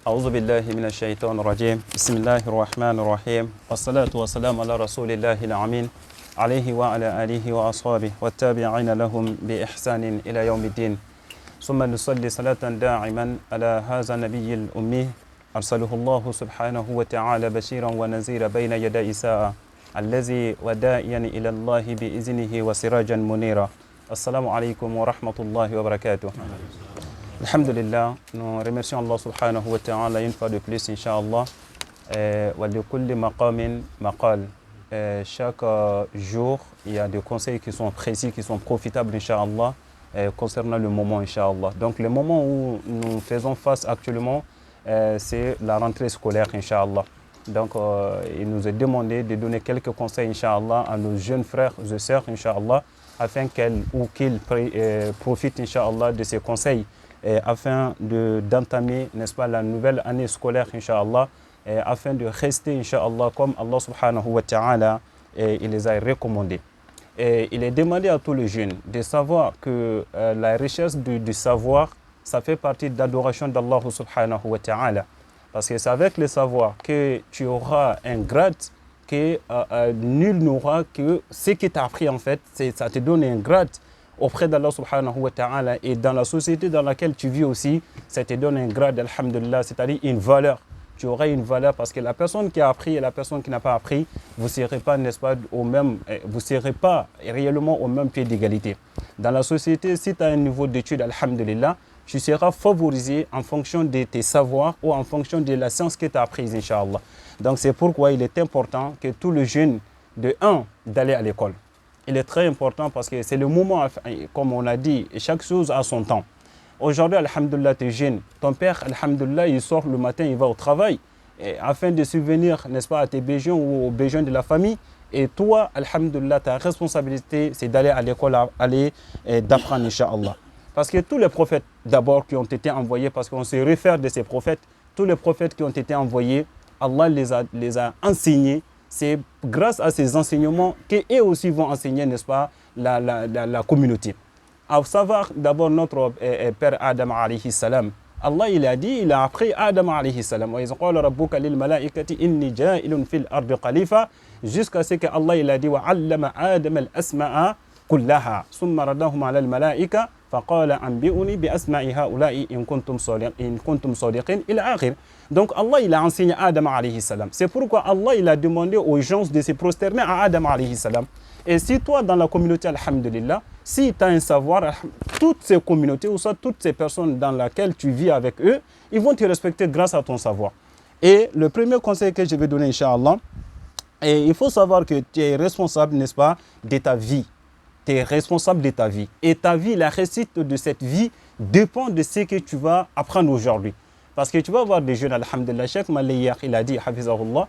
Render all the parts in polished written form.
أعوذ بالله من الشيطان الرجيم بسم الله الرحمن الرحيم والصلاة والسلام على رسول الله الأمين عليه وعلى آله وأصحابه والتابعين لهم بإحسان إلى يوم الدين ثم نصلي صلاة داعما على هذا النبي الأمي أرسله الله سبحانه وتعالى بشيرا ونذيرا بين يدي الساعة الذي وداعيا إلى الله بإذنه وسراجا منيرا. Assalamu alaikum wa rahmatullahi wa barakatuh. Alhamdulillah, nous remercions Allah subhanahu wa ta'ala une fois de plus, Inch'Allah. Wa li kulli maqamin maqal. Chaque jour, il y a des conseils qui sont précis, qui sont profitables, Inch'Allah, concernant le moment, Inch'Allah. Donc, le moment où nous faisons face actuellement, c'est la rentrée scolaire, Inch'Allah. Donc, il nous est demandé de donner quelques conseils, Inch'Allah, à nos jeunes frères et sœurs, Inch'Allah, afin qu'ils profitent, Inch'Allah, de ces conseils, afin d'entamer, n'est-ce pas, la nouvelle année scolaire, Inch'Allah, afin de rester, Inch'Allah, comme Allah subhanahu wa ta'ala, il les a recommandés. Et il est demandé à tous les jeunes de savoir que la richesse du savoir, ça fait partie de l'adoration d'Allah subhanahu wa ta'ala. Parce que c'est avec le savoir que tu auras un grade que nul n'aura, que ce que tu as appris en fait, ça te donne un grade auprès d'Allah subhanahu wa ta'ala, et dans la société dans laquelle tu vis aussi, ça te donne un grade, alhamdulillah, c'est-à-dire une valeur. Tu auras une valeur parce que la personne qui a appris et la personne qui n'a pas appris, vous ne serez pas, n'est-ce pas, vous serez pas réellement au même pied d'égalité. Dans la société, si tu as un niveau d'études, alhamdulillah, tu seras favorisé en fonction de tes savoirs ou en fonction de la science que tu as apprise, Inch'Allah. Donc c'est pourquoi il est important que tous les jeunes, d'aller à l'école. Il est très important parce que c'est le moment, comme on a dit, chaque chose a son temps. Aujourd'hui, alhamdulillah, tu es jeune. Ton père, alhamdulillah, il sort le matin, il va au travail, afin de subvenir, n'est-ce pas, à tes besoins ou aux besoins de la famille. Et toi, alhamdulillah, ta responsabilité, c'est d'aller à l'école, d'apprendre, Inch'Allah. Parce que tous les prophètes, d'abord, qui ont été envoyés, parce qu'on se réfère de ces prophètes, tous les prophètes qui ont été envoyés, Allah les a enseignés. C'est grâce à ces enseignements qu'eux aussi vont enseigner, n'est-ce pas, la communauté. À savoir, d'abord, notre père Adam alayhi salam. Allah, il a dit, il a appris Adam alayhi salam. Wa iz qala rabbuka lil malaikati inni ja'ilun fil ardi khalifa, jusqu'à ce que Allah, il a dit, wa 'allama Adam al-asma'a kullaha, summa radahum 'ala al-malaika. فقال أنبئوني بأسماء هؤلاء إن كنتم صادقين إلى آخر. Donc Allah il a enseigné à Adam alayhi salam. C'est pourquoi Allah il a demandé aux gens de se prosterner à Adam alayhi salam. Et si toi dans la communauté, alhamdulillah, si tu as un savoir, toutes ces communautés ou soit toutes ces personnes dans lesquelles tu vis avec eux, ils vont te respecter grâce à ton savoir. Et le premier conseil que je vais donner, Inch'Allah, il faut savoir que tu es responsable, n'est-ce pas, de ta vie. Tu es responsable de ta vie. Et ta vie, la réussite de cette vie dépend de ce que tu vas apprendre aujourd'hui. Parce que tu vas voir des jeunes, alhamdulillah, Cheikh Maliyah, il a dit, hafizahullah,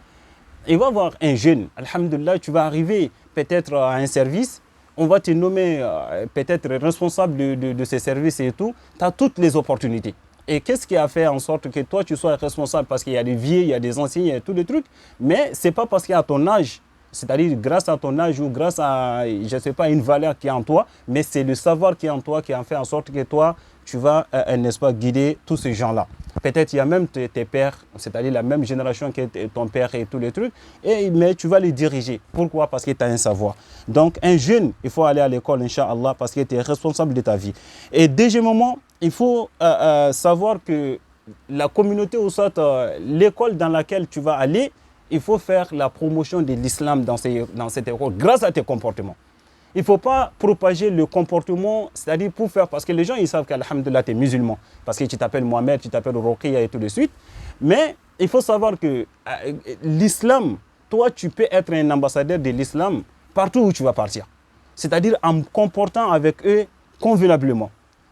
il va voir un jeune, alhamdulillah, tu vas arriver peut-être à un service, on va te nommer peut-être responsable de ces services et tout, tu as toutes les opportunités. Et qu'est-ce qui a fait en sorte que toi, tu sois responsable? Parce qu'il y a des vieux, il y a des anciens, il y a tous les trucs, mais ce n'est pas parce qu'à ton âge, c'est-à-dire grâce à ton âge ou grâce à, je ne sais pas, une valeur qui est en toi, mais c'est le savoir qui est en toi qui a fait en sorte que toi, tu vas, n'est-ce pas, guider tous ces gens-là. Peut-être il y a même tes pères, c'est-à-dire la même génération que ton père et tous les trucs, mais tu vas les diriger. Pourquoi? Parce que tu as un savoir. Donc un jeune, il faut aller à l'école, Inch'Allah, parce que tu es responsable de ta vie. Et deuxièmement, il faut savoir que la communauté ou soit l'école dans laquelle tu vas aller, il faut faire la promotion de l'islam dans cette école grâce à tes comportements. Il ne faut pas propager le comportement, c'est-à-dire pour faire, parce que les gens ils savent qu'alhamdulillah tu es musulman, parce que tu t'appelles Mohamed, tu t'appelles Roqiya et tout de suite. Mais il faut savoir que l'islam, toi tu peux être un ambassadeur de l'islam partout où tu vas partir. C'est-à-dire en comportant avec eux convenablement.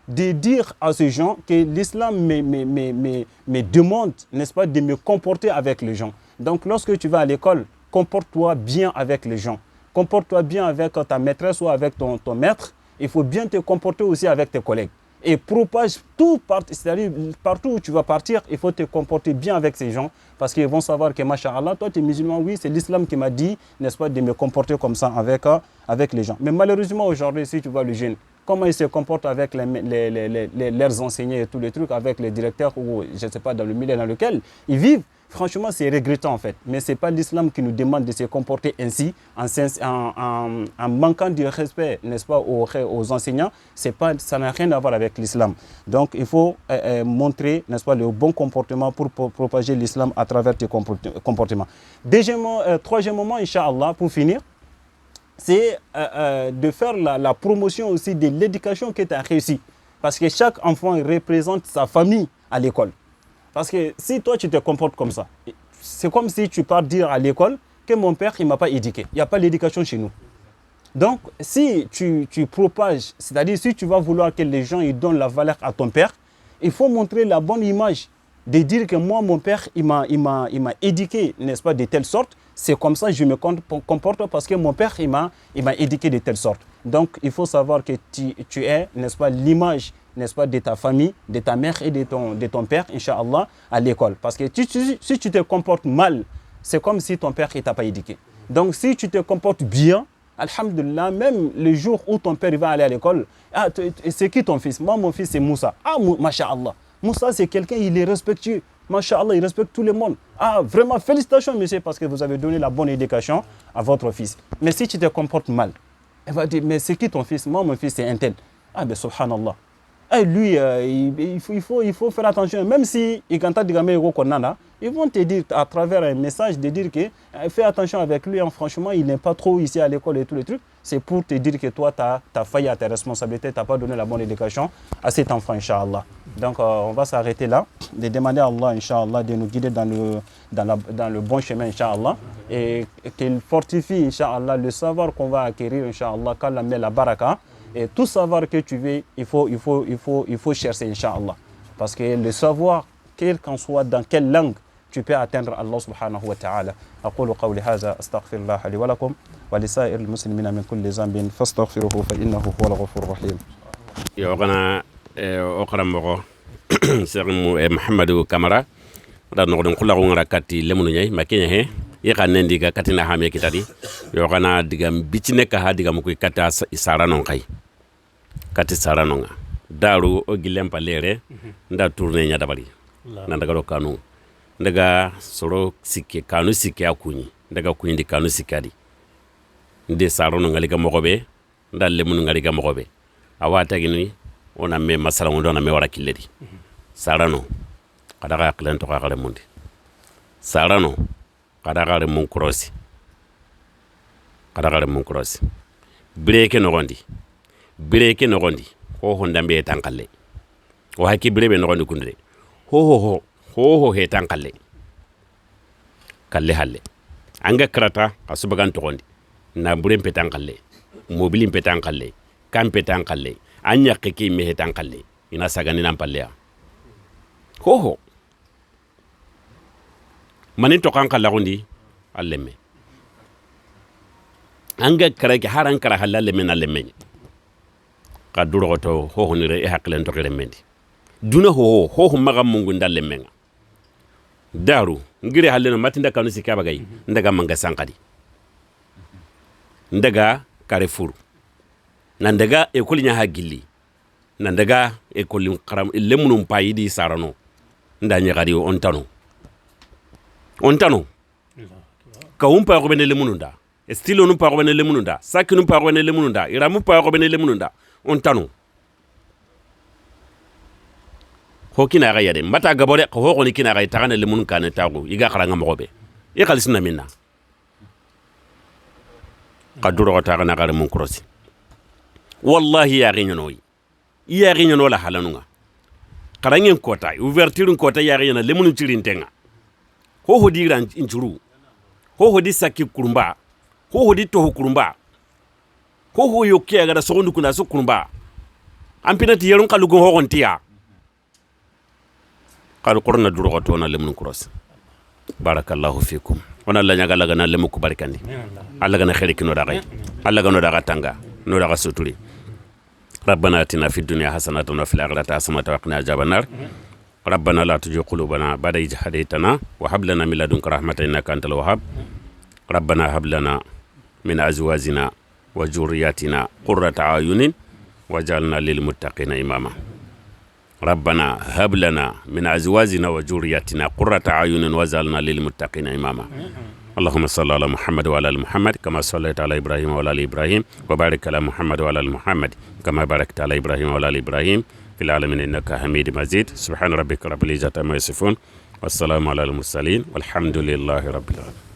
De dire à ces gens que l'islam me demande, n'est-ce pas, de me comporter avec les gens. Donc lorsque tu vas à l'école, comporte-toi bien avec les gens. Comporte-toi bien avec ta maîtresse ou avec ton maître. Il faut bien te comporter aussi avec tes collègues. et propage tout, c'est-à-dire partout où tu vas partir, il faut te comporter bien avec ces gens parce qu'ils vont savoir que, masha'Allah, toi tu es musulman, oui, c'est l'islam qui m'a dit, n'est-ce pas, de me comporter comme ça avec les gens. Mais malheureusement, aujourd'hui, si tu vois le jeune, comment ils se comportent avec leurs enseignants et tous les trucs, avec les directeurs ou, je ne sais pas, dans le milieu dans lequel ils vivent, franchement, c'est regrettant en fait. Mais ce n'est pas l'islam qui nous demande de se comporter ainsi, en manquant de respect, n'est-ce pas, aux enseignants. Ça n'a rien à voir avec l'islam. Donc, il faut montrer, n'est-ce pas, le bon comportement pour propager l'islam à travers tes comportements. Troisièmement, Inch'Allah, pour finir, c'est de faire la promotion aussi de l'éducation que tu as réussi. Parce que chaque enfant représente sa famille à l'école. Parce que si toi tu te comportes comme ça, c'est comme si tu pars dire à l'école que mon père il ne m'a pas éduqué. Il n'y a pas d'éducation chez nous. Donc si tu propages, c'est-à-dire si tu vas vouloir que les gens ils donnent la valeur à ton père, il faut montrer la bonne image. De dire que moi mon père il m'a éduqué, n'est-ce pas, de telle sorte. C'est comme ça que je me comporte parce que mon père il m'a éduqué de telle sorte. Donc il faut savoir que tu es, n'est-ce pas, l'image, n'est-ce pas, de ta famille, de ta mère et de ton père, Inch'Allah, à l'école. Parce que si tu te comportes mal, c'est comme si ton père ne t'a pas éduqué. Donc si tu te comportes bien, alhamdulillah, même le jour où ton père va aller à l'école, c'est qui ton fils? Moi, mon fils, c'est Moussa. Masha'Allah. Moussa, c'est quelqu'un, il est respectueux. Masha'Allah, il respecte tout le monde. Vraiment, félicitations, monsieur, parce que vous avez donné la bonne éducation à votre fils. Mais si tu te comportes mal, elle va dire, mais c'est qui ton fils? Moi, mon fils, c'est un tel. Ben, subhanallah. Et lui, il faut faire attention. Même si ils vont te dire à travers un message de dire que fais attention avec lui. Franchement, il n'est pas trop ici à l'école et tous les trucs. C'est pour te dire que toi, tu as failli à tes responsabilités. Tu n'as pas donné la bonne éducation à cet enfant, Inch'Allah. Donc, on va s'arrêter là. De demander à Allah, Inch'Allah, de nous guider dans le bon chemin, Inch'Allah. Et qu'il fortifie, Inch'Allah, le savoir qu'on va acquérir, Inch'Allah, qu'Allah met la baraka. Et tout savoir que tu veux, il faut chercher, Inch'Allah. Parce que le savoir, quel qu'en soit dans quelle langue, tu peux atteindre Allah subhanahu wa ta'ala. أقول قولي هذا أستغفر الله لي ولكم ولسائر المسلمين من كل ذنب فاستغفروه فإنه هو الغفور الرحيم. يوغنا أقرم سيغم محمد كامرا da nogodon kula ko ngara kati lemunu nyai makenya he yaka nendi ga katina ha me kitadi yogana diga bitine ka ha diga mu ko kata isara non kai kati sara non daru o gilem palere nda tourner nya dabari na daga do kanu daga soro sikke kanu sikke akunyi daga kunyi di kanu sikkadi nde sara non ngali ga mogobe nda lemunu ngali ga mogobe awata gini ona me masala ngondo na me wara killeri sara non kada ga klen to ga mundi sarano kada ga mun krosi breke no gondi ho ndambe tankalle o haki brebe no gondi kundre ho he tankalle kalle halle anga krata asubagan to gondi na burem petankalle mobilim petankalle kam petankalle anya keke me he tankalle ina sagani nan palle ho manin to kan kala gondi alleme anga karake haran kara halalle men alleme ka duro to ho ni re haklen to remendi duna ho magam mungu ndalle men daru ngire haleno matinda kanu sikaba gay ndaga manga sankadi ndaga Carrefour nandaga ekoli nya hagilli nandaga ekoli karam lemunum payidi sarano ndanya gadi ontano ka umpa ko benele mununda estilo num pa ko benele mununda sakinu pa ko benele mununda iramu pa ko benele mununda ontano hokina ga yade mata gabore ko hoko ni kina ga tagana le munun kana tagu iga karanga mogobe e khalisna minna qaduro ko tagana ga mun krosi wallahi ya ginyo la halanunga karangen kota ouverture kota ya ginyo le munun tirintenga ho diran injuru ho di sakki kurumba ho di to kurumba ho yokke ga da sogondu kuna so kurumba ampinati yerun kalugo ho gontiya qalu qurna duro to na lemun cross barakallahu fikum wana la nyaga laga na lemu ku barkandi alla gana khairi kino da gai alla gano da tanga no da suturi ربنا آتنا في الدنيا حسنة وفي الآخرة حسنة وقنا عذاب النار ربنا لا تزغ قلوبنا بعد إذ هديتنا وهب لنا من لدنك رحمة إنك أنت الوهاب ربنا هب لنا من أزواجنا وذرياتنا قرة أعين واجعلنا للمتقين إماما ربنا هب لنا من أزواجنا وذرياتنا قرة أعين واجعلنا للمتقين إماما اللهم صل على محمد وعلى ال محمد كما صليت على إبراهيم وعلى ال إبراهيم وبارك على محمد وعلى ال محمد كما باركت على إبراهيم وعلى ال إبراهيم في العالمين إنك حميد مجيد سبحان ربك رب العزة عما يصفون والسلام على المرسلين والحمد لله رب العالمين